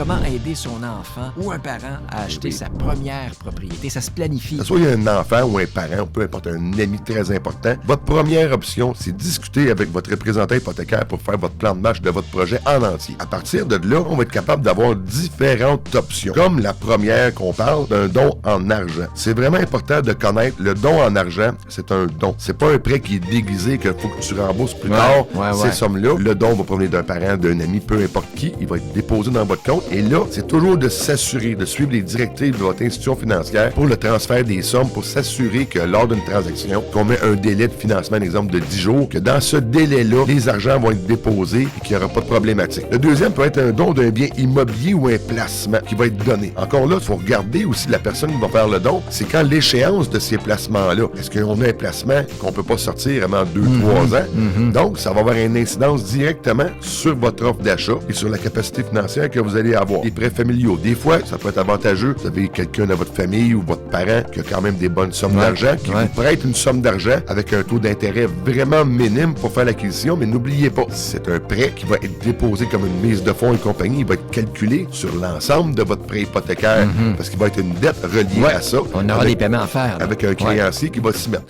comment aider son enfant ou un parent à acheter sa première propriété. Ça se planifie. Soit il y a un enfant ou un parent, ou peu importe, un ami très important, votre première option, c'est discuter avec votre représentant hypothécaire pour faire votre plan de marche de votre projet en entier. À partir de là, on va être capable d'avoir différentes options. Comme la première qu'on parle d'un don en argent. C'est vraiment important de connaître le don en argent, c'est un don. C'est pas un prêt qui est déguisé qu'il faut que tu rembourses plus tard. Ces sommes-là, le don va provenir d'un parent, d'un ami, peu importe qui, il va être déposé dans votre compte. Et là, c'est toujours de s'assurer, de suivre les directives de votre institution financière pour le transfert des sommes, pour s'assurer que lors d'une transaction, qu'on met un délai de financement, un exemple de 10 jours, que dans ce délai-là, les argents vont être déposés et qu'il n'y aura pas de problématique. Le deuxième peut être un don d'un bien immobilier ou un placement qui va être donné. Encore là, il faut regarder aussi la personne qui va faire le don, c'est quand l'échéance de ces placements-là. Est-ce qu'on a un placement qu'on ne peut pas sortir avant 2-3 ans? Donc, ça va avoir une incidence directement sur votre offre d'achat et sur la capacité financière que vous allez avoir. Les prêts familiaux, des fois, ça peut être avantageux. Vous avez quelqu'un dans votre famille ou votre parent qui a quand même des bonnes sommes d'argent, qui vous prête une somme d'argent avec un taux d'intérêt vraiment minime pour faire l'acquisition, mais n'oubliez pas, c'est un prêt qui va être déposé comme une mise de fonds et compagnie, il va être calculé sur l'ensemble de votre prêt hypothécaire parce qu'il va être une dette reliée à ça. On aura des paiements à faire. Avec un créancier qui va s'y mettre.